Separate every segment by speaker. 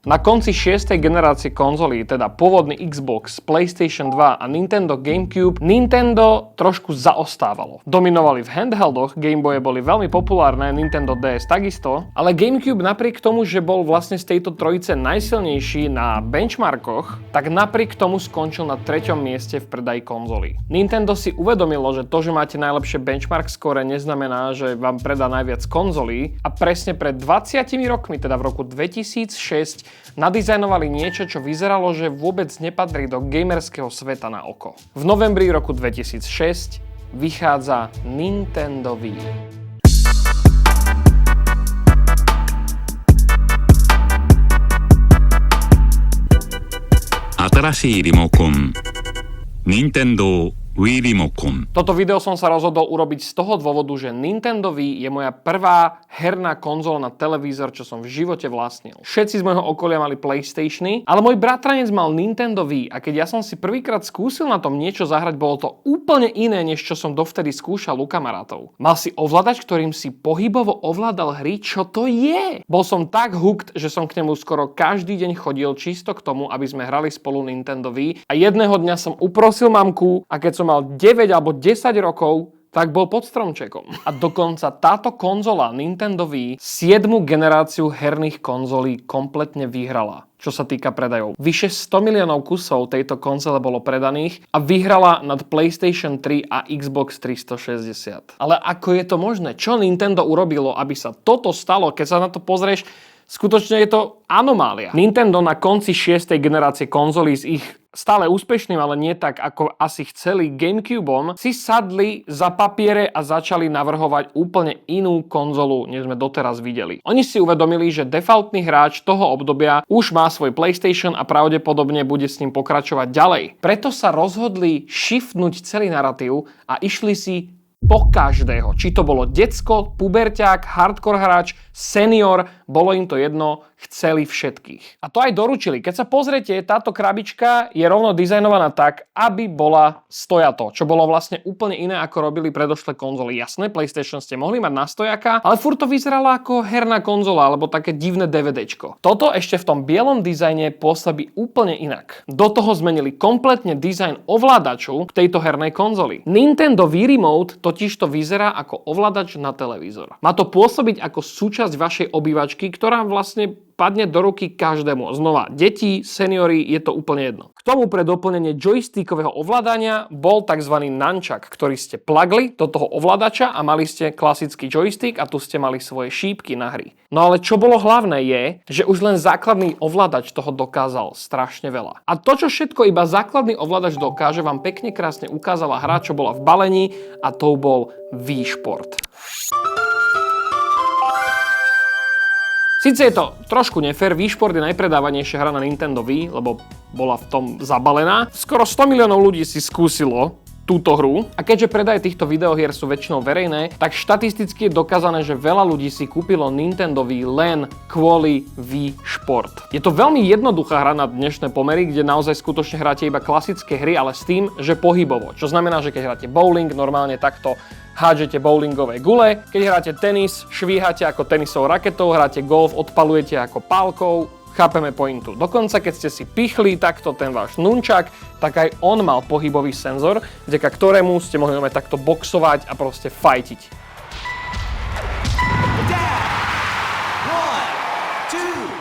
Speaker 1: Na konci 6. generácie konzolí, teda pôvodný Xbox, PlayStation 2 a Nintendo GameCube, Nintendo trošku zaostávalo. Dominovali v handheldoch, Gameboye boli veľmi populárne, Nintendo DS takisto, ale GameCube napriek tomu, že bol vlastne z tejto trojice najsilnejší na benchmarkoch, tak napriek tomu skončil na 3. mieste v predaji konzolí. Nintendo si uvedomilo, že to, že máte najlepšie benchmark score, neznamená, že vám predá najviac konzolí a presne pred 20 rokmi, teda v roku 2006, nadizajnovali niečo, čo vyzeralo, že vôbec nepatrí do gamerského sveta na oko. V novembri roku 2006 vychádza Nintendo Wii.
Speaker 2: Atarashii Rimokon Nintendo Wii Rimokon.
Speaker 1: Toto video som sa rozhodol urobiť z toho dôvodu, že Nintendo Wii je moja prvá herná konzola na televízor, čo som v živote vlastnil. Všetci z môjho okolia mali PlayStationy, ale môj bratranec mal Nintendo Wii a keď ja som si prvýkrát skúsil na tom niečo zahrať, bolo to úplne iné, než čo som dovtedy skúšal u kamarátov. Mal si ovládač, ktorým si pohybovo ovládal hry, čo to je? Bol som tak hooked, že som k nemu skoro každý deň chodil čisto k tomu, aby sme hrali spolu Nintendo Wii a jedného dňa som uprosil mamku a keď som mal 9 alebo 10 rokov, tak bol pod stromčekom. A dokonca táto konzola Nintendo Wii 7. generáciu herných konzolí kompletne vyhrala, čo sa týka predajov. Vyše 100 miliónov kusov tejto konzole bolo predaných a vyhrala nad PlayStation 3 a Xbox 360. Ale ako je to možné? Čo Nintendo urobilo, aby sa toto stalo? Keď sa na to pozrieš, skutočne je to anomália. Nintendo na konci 6. generácie konzolí s ich stále úspešným, ale nie tak, ako asi chceli GameCubeom, si sadli za papiere a začali navrhovať úplne inú konzolu, než sme doteraz videli. Oni si uvedomili, že defaultný hráč toho obdobia už má svoj PlayStation a pravdepodobne bude s ním pokračovať ďalej. Preto sa rozhodli shiftnúť celý narratív a išli si po každého. Či to bolo decko, puberťák, hardcore hráč, senior, bolo im to jedno, chceli všetkých. A to aj doručili. Keď sa pozriete, táto krabička je rovno dizajnovaná tak, aby bola stojato, čo bolo vlastne úplne iné, ako robili predošlé konzoly. Jasné, PlayStation ste mohli mať na stojaka, ale furt to vyzeralo ako herná konzola, alebo také divné DVDčko. Toto ešte v tom bielom dizajne pôsobí úplne inak. Do toho zmenili kompletne dizajn ovládaču k tejto hernej konzoli. Nintendo Wii Remote totiž to vyzerá ako ovládač na televízor. Má to pôsobiť ako súčasť vašej obývačky, ktorá vlastne padne do ruky každému. Znova, deti, seniori, je to úplne jedno. K tomu pre doplnenie joystickového ovládania bol tzv. Nunchuck, ktorý ste plagli do toho ovládača a mali ste klasický joystick a tu ste mali svoje šípky na hry. No ale čo bolo hlavné je, že už len základný ovládač toho dokázal strašne veľa. A to, čo všetko iba základný ovládač dokáže, vám pekne krásne ukázala hra, čo bola v balení a to bol Wii Sport. Sice je to trošku nefér, Wii Sport je najpredávanejšia hra na Nintendo Wii, lebo bola v tom zabalená. Skoro 100 miliónov ľudí si skúsilo túto hru a keďže predaje týchto videohier sú väčšinou verejné, tak štatisticky je dokázané, že veľa ľudí si kúpilo Nintendo Wii len kvôli Wii Sport. Je to veľmi jednoduchá hra na dnešné pomery, kde naozaj skutočne hráte iba klasické hry, ale s tým, že pohybovo. Čo znamená, že keď hráte bowling, normálne takto hádžete bowlingové gule, keď hráte tenis, švíhate ako tenisovou raketou, hráte golf, odpalujete ako pálkou. Chápeme pointu. Dokonca keď ste si pichli takto ten váš nunčak, tak aj on mal pohybový senzor, vďaka ktorému ste mohli takto boxovať a proste fajtiť.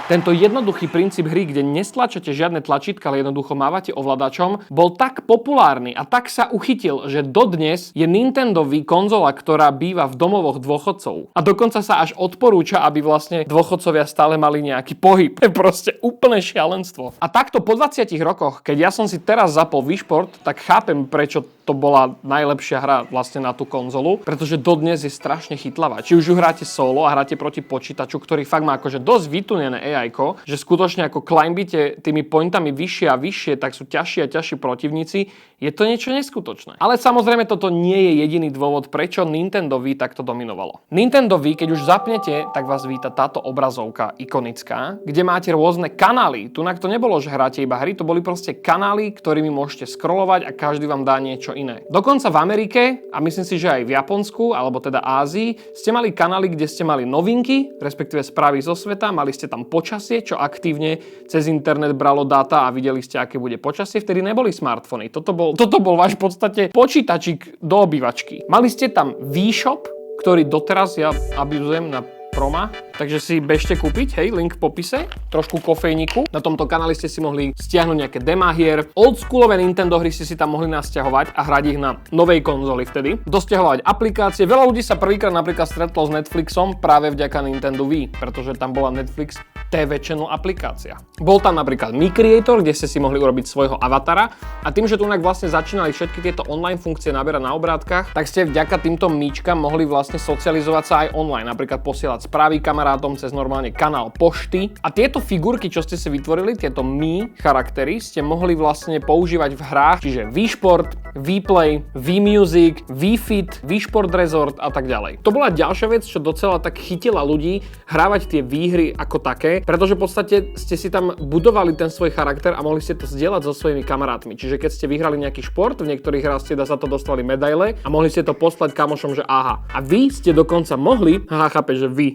Speaker 1: Tento jednoduchý princíp hry, kde nestlačate žiadne tlačítka, ale jednoducho mávate ovládačom, bol tak populárny a tak sa uchytil, že dodnes je Nintendo Wii konzola, ktorá býva v domovoch dôchodcov. A dokonca sa až odporúča, aby vlastne dôchodcovia stále mali nejaký pohyb. To je proste úplné šialenstvo. A takto po 20 rokoch, keď ja som si teraz zapol Wii Sport, tak chápem, prečo to bola najlepšia hra vlastne na tú konzolu, pretože dodnes je strašne chytlavá. Či už ju hráte solo a hráte proti počítaču, ktorý fakt má akože dosť vytunené AI-ko, že skutočne ako climbíte tými pointami vyššie a vyššie, tak sú ťažší a ťažší protivníci, je to niečo neskutočné. Ale samozrejme toto nie je jediný dôvod, prečo Nintendo Wii takto dominovalo. Nintendo Wii, keď už zapnete, tak vás víta táto obrazovka ikonická, kde máte rôzne kanály. Tunak to nebolo, že hráte iba hry, to boli proste kanály, ktorými môžete scrollovať a každý vám dá niečo iné. Dokonca v Amerike, a myslím si, že aj v Japonsku, alebo teda Ázii, ste mali kanály, kde ste mali novinky, respektíve správy zo sveta, mali ste tam počítač počasie, čo aktívne cez internet bralo dáta a videli ste, aké bude počasie. Vtedy neboli smartfóny. Toto bol váš v podstate počítačík do obývačky. Mali ste tam V-Shop, ktorý doteraz ja abuzujem na Proma, takže si bežte kúpiť, hej, link v popise, trošku kofejniku. Na tomto kanáli ste si mohli stiahnuť nejaké demá hier. Oldschoolové Nintendo hry ste si tam mohli nasťahovať a hrať ich na novej konzoli vtedy. Dosťahovať aplikácie. Veľa ľudí sa prvýkrát napríklad stretlo s Netflixom práve vďaka Nintendo Wii, pretože tam bola Netflix TV Channel aplikácia. Bol tam napríklad Mi Creator, kde ste si mohli urobiť svojho avatara a tým, že tu inak vlastne začínali všetky tieto online funkcie naberať na obrátkach, tak ste vďaka týmto míčkam mohli vlastne socializovať sa aj online, napríklad posielať správy kamarátom cez normálne kanál pošty. A tieto figurky, čo ste si vytvorili, tieto Mi charaktery, ste mohli vlastne používať v hrách, čiže Wii Sport, Wii Play, Wii Music, Wii Fit, Wii Sport Resort a tak ďalej. To bola ďalšia vec, čo docela tak chytila ľudí hrávať tie výhry ako také, pretože v podstate ste si tam budovali ten svoj charakter a mohli ste to zdieľať so svojimi kamarátmi. Čiže keď ste vyhrali nejaký šport, v niektorých hrách ste za to dostali medaile a mohli ste to poslať kamošom, že aha. A vy ste dokonca mohli, chápeš, že vy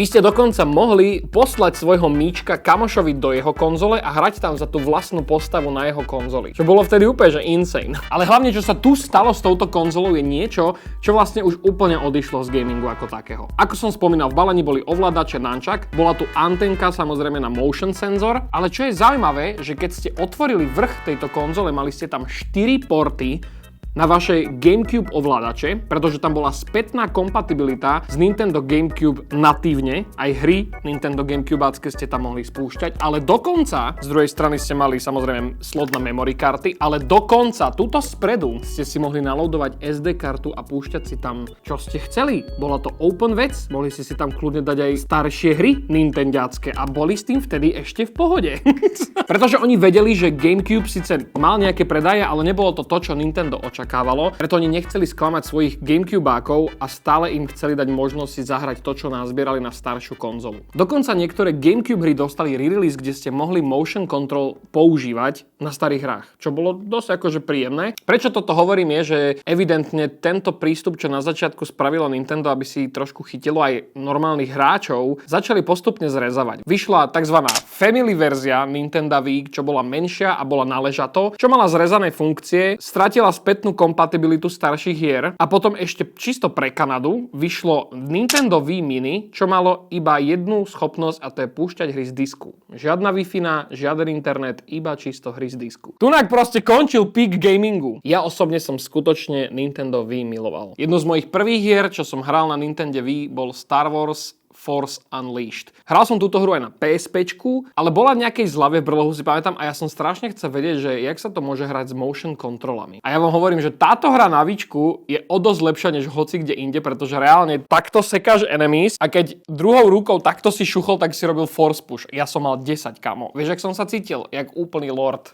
Speaker 1: ste dokonca mohli poslať svojho míčka kamošovi do jeho konzole a hrať tam za tú vlastnú postavu na jeho konzoli. Čo bolo vtedy úplne, že insane. Ale hlavne, čo sa tu stalo s touto konzolou, je niečo, čo vlastne už úplne odišlo z gamingu ako takého. Ako som spomínal, v balení boli ovládače nunchuck, bola tu antenka samozrejme na motion senzor, ale čo je zaujímavé, že keď ste otvorili vrch tejto konzole, mali ste tam 4 porty na vašej GameCube ovládače, pretože tam bola spätná kompatibilita s Nintendo GameCube natívne, aj hry Nintendo GameCubeácké ste tam mohli spúšťať, ale dokonca, z druhej strany ste mali samozrejme slot na memory karty, ale dokonca tuto spredu ste si mohli naloadovať SD kartu a púšťať si tam, čo ste chceli. Bola to open vec, mohli ste si tam kľudne dať aj staršie hry nintendiacké a boli s tým vtedy ešte v pohode. Pretože oni vedeli, že GameCube síce mal nejaké predaje, ale nebolo to to, čo Nintendo očakávalo, preto oni nechceli sklamať svojich GameCubeákov a stále im chceli dať možnosť si zahrať to, čo nazbierali na staršiu konzolu. Dokonca niektoré GameCube hry dostali re-release, kde ste mohli motion control používať na starých hrách, čo bolo dosť akože príjemné. Prečo toto hovorím je, že evidentne tento prístup, čo na začiatku spravilo Nintendo, aby si trošku chytilo aj normálnych hráčov, začali postupne zrezavať. Vyšla tzv. Family verzia Nintendo Wii, čo bola menšia a bola na ležato, čo mala zrezané funkcie, stratila spätnú kompatibilitu starších hier a potom ešte čisto pre Kanadu vyšlo Nintendo Wii Mini, čo malo iba jednu schopnosť a to je púšťať hry z disku. Žiadna Wi-Fi, žiaden internet, iba čisto hry z disku. Tunak proste končil peak gamingu. Ja osobne som skutočne Nintendo Wii miloval. Jednu z mojich prvých hier, čo som hral na Nintendo Wii, bol Star Wars Force Unleashed. Hral som túto hru aj na PSPčku, ale bola v nejakej zlave v brlohu, si pamätám, a ja som strašne chcel vedieť, že jak sa to môže hrať s motion kontrolami. A ja vám hovorím, že táto hra na Wiičku je o dosť lepšia než hoci kde inde, pretože reálne takto sekáš enemies a keď druhou rukou takto si šuchol, tak si robil force push. Ja som mal 10, kamo. Vieš, jak som sa cítil? Jak úplný lord.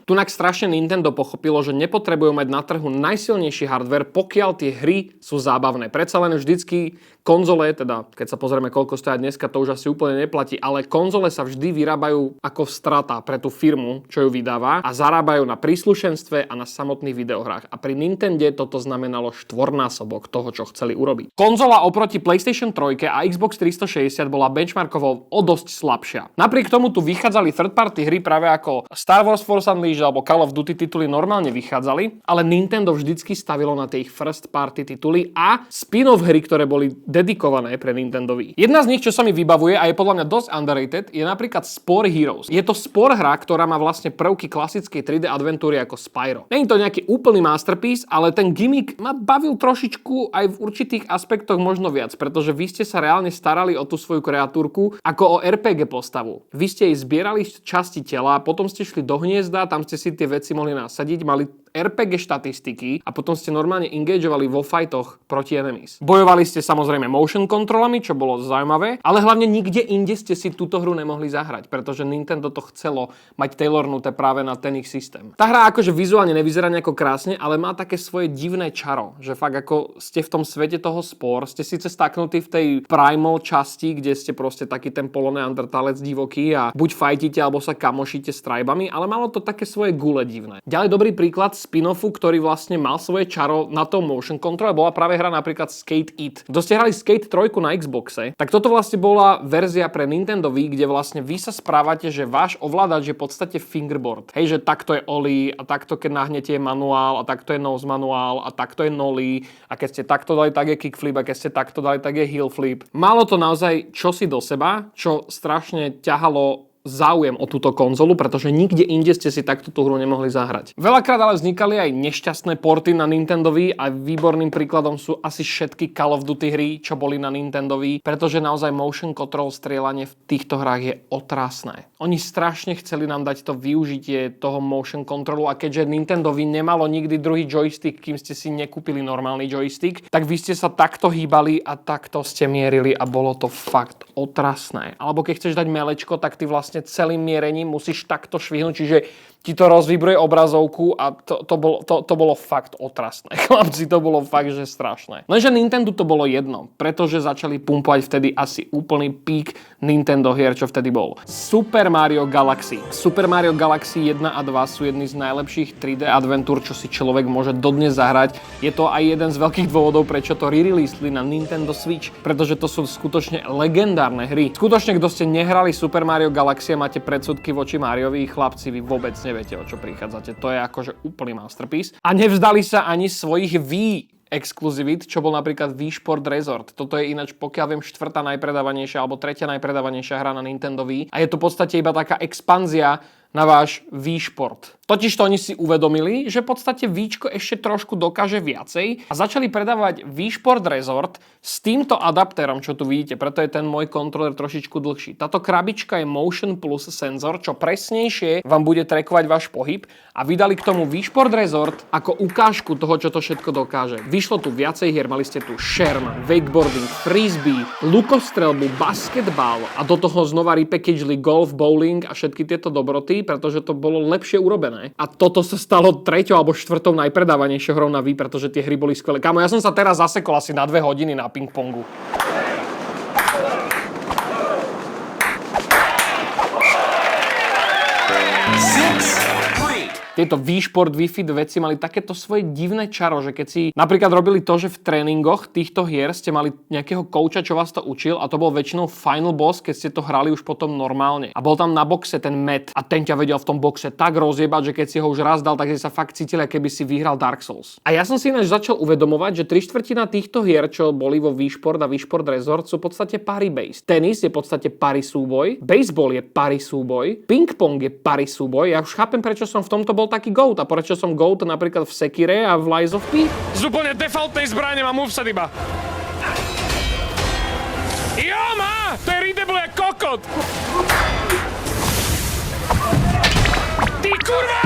Speaker 1: Tunak strašne Nintendo pochopilo, že nepotrebujú mať na trhu najsilnejší hardware, pokiaľ tie hry sú zábavné. Predsa len vždycky konzole, teda keď sa pozrieme, koľko stoja dneska, to už asi úplne neplatí, ale konzole sa vždy vyrábajú ako strata pre tú firmu, čo ju vydáva a zarábajú na príslušenstve a na samotných videohrách. A pri Nintende toto znamenalo štvornásobok toho, čo chceli urobiť. Konzola oproti PlayStation 3 a Xbox 360 bola benchmarkovo o dosť slabšia. Napriek tomu tu vychádzali third-party hry práve ako Star Wars Force Unleashed alebo Call of Duty tituly normálne vychádzali, ale Nintendo vždycky stavilo na tie ich first-party tituly a spin-off hry, ktoré boli dedikované pre Nintendo Wii. Jedna z nich, čo sa mi vybavuje a je podľa mňa dosť underrated, je napríklad Spore Heroes. Je to spor hra, ktorá má vlastne prvky klasickej 3D adventúry ako Spyro. Nie je to nejaký úplný masterpiece, ale ten gimmick ma bavil trošičku aj v určitých aspektoch možno viac, pretože vy ste sa reálne starali o tú svoju kreatúrku ako o RPG postavu. Vy ste jej zbierali časti tela, potom ste šli do hniezda, tam ste si tie veci mohli nasadiť, mali RPG štatistiky a potom ste normálne engageovali vo fightoch proti enemies. Bojovali ste samozrejme motion kontrolami, čo bolo zaujímavé, ale hlavne nikde inde ste si túto hru nemohli zahrať, pretože Nintendo to chcelo mať tailornuté práve na ten ich systém. Tá hra akože vizuálne nevyzerá nejako krásne, ale má také svoje divné čaro, že fakt ako ste v tom svete toho Spore, ste síce staknutí v tej primal časti, kde ste proste taký ten poloneandertalec divoký a buď fajtíte alebo sa kamošíte s tribami, ale malo to také svoje gule divné. Ďalej dobrý príklad spin-offu, ktorý vlastne mal svoje čaro na tom motion controle, bola práve hra napríklad Skate It. Kto ste hrali Skate 3 na Xboxe, tak toto vlastne bola verzia pre Nintendo Wii, kde vlastne vy sa správate, že váš ovládač je v podstate fingerboard. Hej, že takto je ollie a takto keď nahnete je manuál a takto je nose manuál a takto je nollie a keď ste takto dali, tak je kickflip a keď ste takto dali, tak je heel flip. Malo to naozaj čosi do seba, čo strašne ťahalo záujem o túto konzolu, pretože nikde inde ste si takto tú hru nemohli zahrať. Veľakrát ale vznikali aj nešťastné porty na Nintendo Wii a výborným príkladom sú asi všetky Call of Duty hry, čo boli na Nintendo Wii, pretože naozaj motion control strieľanie v týchto hrách je otrasné. Oni strašne chceli nám dať to využitie toho motion controlu a keďže Nintendo Wii nemalo nikdy druhý joystick, kým ste si nekúpili normálny joystick, tak vy ste sa takto hýbali a takto ste mierili a bolo to fakt otrasné. Alebo keď chceš dať melečko, tak ty vlastne celým mierením musíš takto švihnúť, čiže ti to rozvibruje obrazovku a to bolo fakt otrasné. Chlapci, to bolo fakt, že strašné. Lenže Nintendo to bolo jedno, pretože začali pumpovať vtedy asi úplný pík Nintendo hier, čo vtedy bol. Super Mario Galaxy. Super Mario Galaxy 1 a 2 sú jedny z najlepších 3D adventúr, čo si človek môže dodnes zahrať. Je to aj jeden z veľkých dôvodov, prečo to re-releasli na Nintendo Switch, pretože to sú skutočne legendárne hry. Skutočne, kto ste nehrali Super Mario Galaxy a máte predsudky voči Mariovi, chlapci, vy vôbec neviete, o čo prichádzate. To je akože úplný masterpiece. A nevzdali sa ani svojich Wii exkluzivít, čo bol napríklad Wii Sport Resort. Toto je ináč, pokiaľ viem, 4. najpredávanejšia alebo 3. najpredávanejšia hra na Nintendo Wii. A je to v podstate iba taká expanzia na váš Wii Sport. Totižto oni si uvedomili, že v podstate Víčko ešte trošku dokáže viacej a začali predávať Wii Sport Resort s týmto adaptérom, čo tu vidíte, preto je ten môj kontroler trošičku dlhší. Táto krabička je Motion Plus senzor, čo presnejšie vám bude trackovať váš pohyb a vydali k tomu Wii Sport Resort ako ukážku toho, čo to všetko dokáže. Vyšlo tu viacej hier, mali ste tu Sherman, wakeboarding, frisbee, lukostrelbu, basketbal a do toho znova repackageli golf, bowling a všetky tieto dobroty, pretože to bolo lepšie urobené. A toto sa stalo 3. alebo 4. najpredávanejšou hrou na Wii, pretože tie hry boli skvelé. Kámo, ja som sa teraz zasekol asi na 2 hodiny na ping-pongu. Tieto Wii Sport, Wii Fit veci mali takéto svoje divné čaro, že keď si napríklad robili to, že v tréningoch týchto hier ste mali nejakého kouča, čo vás to učil a to bol väčšinou final boss, keď ste to hrali už potom normálne. A bol tam na boxe ten Matt a ten ťa vedel v tom boxe tak rozjebať, že keď si ho už raz dal, tak si sa fakt cítil, keby si vyhral Dark Souls. A ja som si ináč začal uvedomovať, že 3/4 týchto hier, čo boli vo Wii Sport a Wii Sport Resort, sú v podstate party based. Tenis je v podstate party súboj, baseball je party súboj, ping-pong je party súboj. Ja už chápem, prečo som v tomto bol taký GOAT a prečo som GOAT napríklad v Sekire a v Lies of P. Z úplne defaultnej zbrane mám moveset iba. Jo, má! To je readable jak kokot! Ty kurva!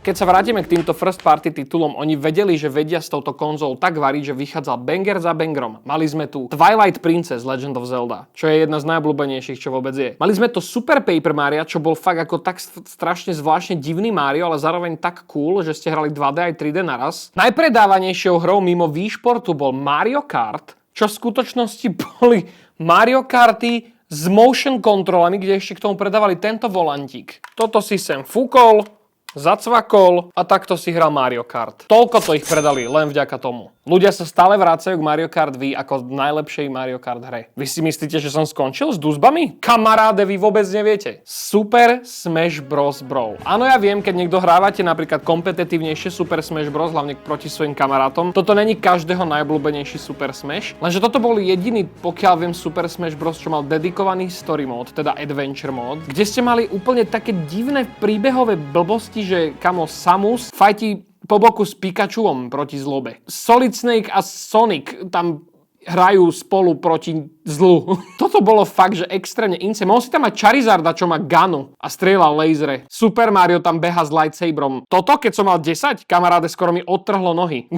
Speaker 1: Keď sa vrátime k týmto first party titulom, oni vedeli, že vedia s touto konzolou tak variť, že vychádzal banger za bangerom. Mali sme tu Twilight Princess Legend of Zelda, čo je jedna z najobľúbenejších, čo vôbec je. Mali sme to Super Paper Mario, čo bol fakt ako tak strašne zvláštne divný Mario, ale zároveň tak cool, že ste hrali 2D aj 3D naraz. Najpredávanejšou hrou mimo Wii Sportu bol Mario Kart, čo v skutočnosti boli Mario Karty s motion kontrolami, kde ešte k tomu predávali tento volantík. Toto si sem fúkol, zacvakol a takto si hral Mario Kart. Toľko to ich predali len vďaka tomu. Ľudia sa stále vracajú k Mario Kart Wii ako najlepšej Mario Kart hre. Vy si myslíte, že som skončil s dusbami? Kamaráde, vy vôbec neviete. Super Smash Bros. Brawl. Áno, ja viem, keď niekto hrávate napríklad kompetitívnejšie Super Smash Bros. Hlavne proti svojim kamarátom. Toto není každého najobľúbenejší Super Smash. Lenže toto bol jediný, pokiaľ viem, Super Smash Bros. Čo mal dedikovaný story mode, teda adventure mode, kde ste mali úplne také divné príbehové blbosti, že kamo Samus fajti po boku s Pikachuom proti zlobe. Solid Snake a Sonic tam hrajú spolu proti zlu. Toto bolo fakt, že extrémne ince. Mohol si tam mať Charizarda, čo má gunu a strieľa lasery. Super Mario tam beha s lightsaberom. Toto, keď som mal 10, kamaráde, skoro mi odtrhlo nohy.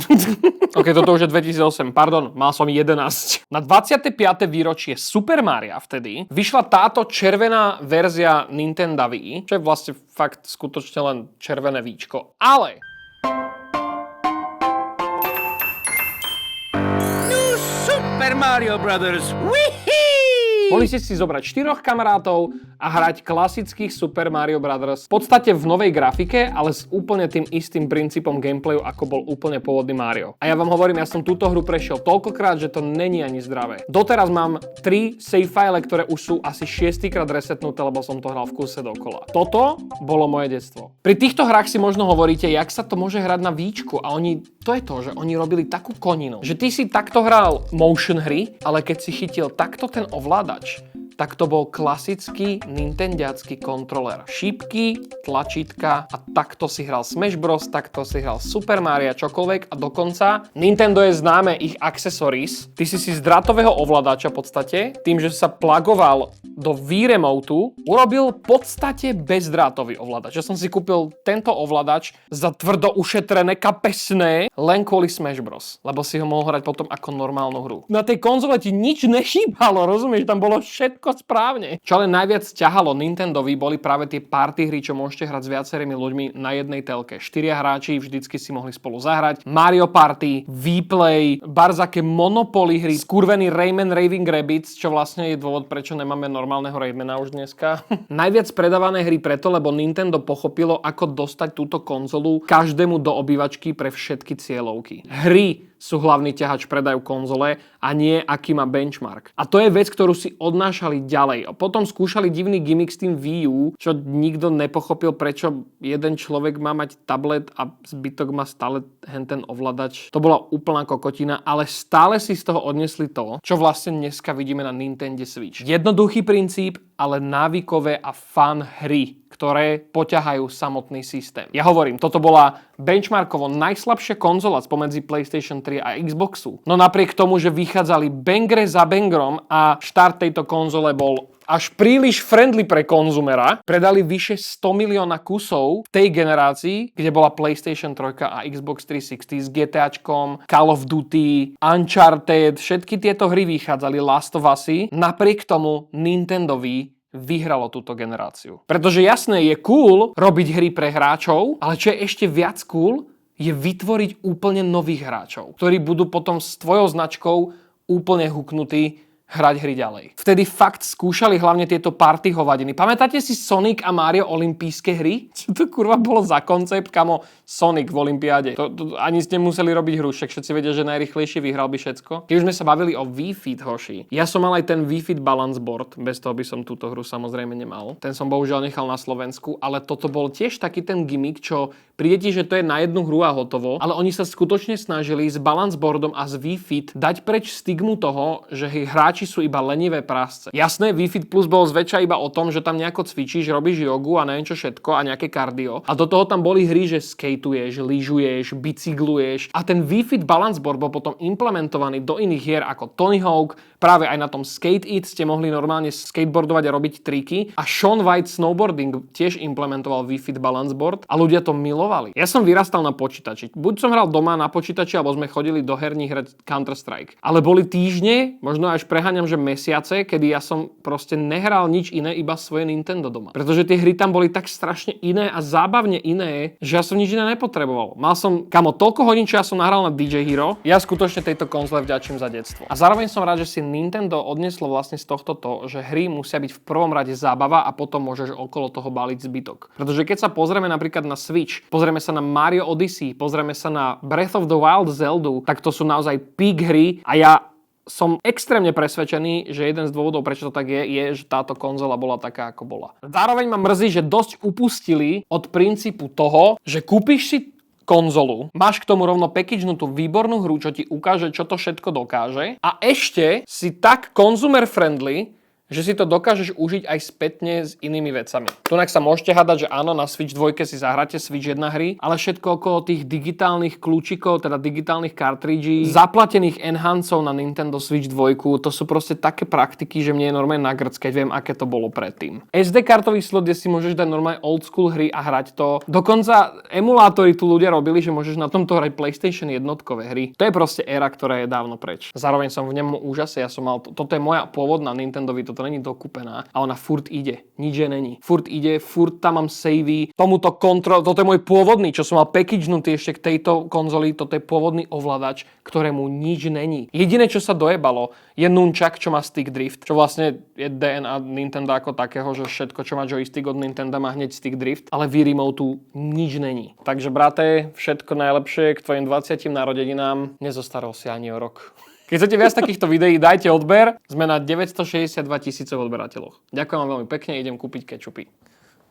Speaker 1: Ok, toto už je 2008, pardon, mal som 11. Na 25. výročie Super Maria vtedy vyšla táto červená verzia Nintendo Wii, čo je vlastne fakt skutočne len červené víčko. Ale
Speaker 3: Super Mario Brothers. Whee!
Speaker 1: Mohli ste si zobrať 4 kamarátov a hrať klasických Super Mario Brothers. V podstate v novej grafike, ale s úplne tým istým princípom gameplayu, ako bol úplne pôvodný Mario. A ja vám hovorím, ja som túto hru prešiel toľkokrát, že to není ani zdravé. Doteraz mám 3 save file, ktoré už sú asi 6 krát resetnuté, lebo som to hral v kuse dokola. Toto bolo moje detstvo. Pri týchto hrách si možno hovoríte, jak sa to môže hrať na víčku, a to je to, že oni robili takú koninu, že ty si takto hral motion hry, ale keď si chytil takto ten ovládač, tak to bol klasický nintendiacký kontroler. Šípky, tlačítka a takto si hral Smash Bros, takto si hral Super Mario, čokoľvek, a dokonca Nintendo je známe ich accessories. Ty si z drátového ovládača v podstate, tým, že sa plugoval do Wii Remote, urobil v podstate bezdrátový ovládač. Ja som si kúpil tento ovládač za tvrdo ušetrené kapesné len kvôli Smash Bros, lebo si ho mohol hrať potom ako normálnu hru. Na tej konzole ti nič nechýbalo, rozumieš? Tam bolo všetko správne. Čo ale najviac ťahalo Nintendovi, boli práve tie party hry, čo môžete hrať s viacerými ľuďmi na jednej telke. 4 hráči vždycky si mohli spolu zahrať. Mario Party, Vplay, barzaké Monopoly hry, skurvený Rayman Raving Rabbids, čo vlastne je dôvod, prečo nemáme normálneho Raymana už dneska. Najviac predávané hry preto, lebo Nintendo pochopilo, ako dostať túto konzolu každému do obývačky pre všetky cieľovky. Hry sú hlavný ťahač predaju konzole a nie aký má benchmark. A to je vec, ktorú si odnášali ďalej. A potom skúšali divný gimmick s tým Wii U, čo nikto nepochopil, prečo jeden človek má mať tablet a zbytok má stále ten ovládač. To bola úplná kokotina, ale stále si z toho odnesli to, čo vlastne dneska vidíme na Nintendo Switch. Jednoduchý princíp, ale návykové a fun hry, ktoré poťahajú samotný systém. Ja hovorím, toto bola benchmarkovo najslabšia konzola spomedzi PlayStation 3 a Xboxu. No napriek tomu, že vychádzali bangre za bangrom a štart tejto konzole bol až príliš friendly pre konzumera, predali vyše 100 milióna kusov v tej generácii, kde bola PlayStation 3 a Xbox 360 s GTAčkom, Call of Duty, Uncharted, všetky tieto hry vychádzali, Last of Us. Napriek tomu Nintendo vyhralo túto generáciu. Pretože jasné, je cool robiť hry pre hráčov, ale čo je ešte viac cool, je vytvoriť úplne nových hráčov, ktorí budú potom s tvojou značkou úplne huknutí hrať hry ďalej. Vtedy fakt skúšali hlavne tieto party hovadiny. Pamätáte si Sonic a Mario olympijské hry? Čo to kurva bolo za koncept, kamo? Sonic v olympiáde. To ani ste museli robiť hru, však všetci vedia, že najrýchlejšie vyhral by všetko. Keď už sme sa bavili o Wii Fit, hoši, ja som mal aj ten Wii Fit Balance Board, bez toho by som túto hru samozrejme nemal. Ten som bohužiaľ nechal na Slovensku, ale toto bol tiež taký ten gimmick, čo príde ti, že to je na jednu hru a hotovo, ale oni sa skutočne snažili s Balance Boardom a s Wii Fit dať preč stigmu toho, že hráči sú iba lenivé prásce. Jasné, Wii Fit Plus bol zväčša iba o tom, že tam nejako cvičíš, robíš jogu a neviem čo všetko a nejaké kardio. A do toho tam boli hry, že skateuješ, lyžuješ, bicykluješ. A ten Wii Fit Balance Board bol potom implementovaný do iných hier ako Tony Hawk. Práve aj na tom Skate It ste mohli normálne skateboardovať a robiť triky. A Shaun White Snowboarding tiež implementoval Wii Fit Balance Board a ľudia to milovali. Ja som vyrastal na počítači. Buď som hral doma na počítači, alebo sme chodili do herní hrať Counter-Strike. Ale boli týždne, možno až preháňam, že mesiace, kedy ja som proste nehral nič iné, iba svoje Nintendo doma. Pretože tie hry tam boli tak strašne iné a zábavne iné, že ja som nič iné nepotreboval. Mal som, toľko hodín, čo ja som nahral na DJ Hero. Ja skutočne tejto konzole vďačím za detstvo. A zároveň som rád, že si Nintendo odneslo vlastne z tohto to, že hry musia byť v prvom rade zábava a potom môžeš okolo toho baliť zbytok. Pretože keď sa pozrieme napríklad na Switch, pozrieme sa na Mario Odyssey, pozrieme sa na Breath of the Wild Zeldu, tak to sú naozaj peak hry a ja som extrémne presvedčený, že jeden z dôvodov, prečo to tak je, že táto konzola bola taká, ako bola. Zároveň ma mrzí, že dosť upustili od princípu toho, že kúpiš si konzolu, máš k tomu rovno packagenutú výbornú hru, čo ti ukáže, čo to všetko dokáže a ešte si tak consumer friendly, že si to dokážeš užiť aj spätne s inými vecami. Tunak sa môžete hádať, že áno, na Switch 2 si zahráte Switch 1 hry, ale všetko okolo tých digitálnych kľúčikov, teda digitálnych cartridží, zaplatených enhancov na Nintendo Switch 2, to sú proste také praktiky, že mne je normálne na grc, keď viem, aké to bolo predtým. SD kartový slot, kde si môžeš dať normálne old school hry a hrať to. Dokonca emulátory tu ľudia robili, že môžeš na tomto hrať PlayStation jednotkové hry. To je proste éra, ktorá je dávno preč. Zároveň som v ňom úžase, ja som mal, toto je moja pôvodná Nintendo, toto to není dokúpená a ona furt ide. Nič je není. Furt ide, furt tam mám savey. Toto je môj pôvodný, čo som mal packagenutý ešte k tejto konzoli. Toto je pôvodný ovládač, ktorému nič není. Jediné, čo sa dojebalo, je nunčak, čo má stick drift, čo vlastne je DNA Nintendo ako takého, že všetko, čo má joystick od Nintendo, má hneď stick drift, ale v remotu nič není. Takže brate, všetko najlepšie k tvojim 20 narodeninám. Nezostaral si ani o rok. Keď chcete viac takýchto videí, dajte odber. Sme na 962 000 odberateľoch. Ďakujem vám veľmi pekne, idem kúpiť kečupy.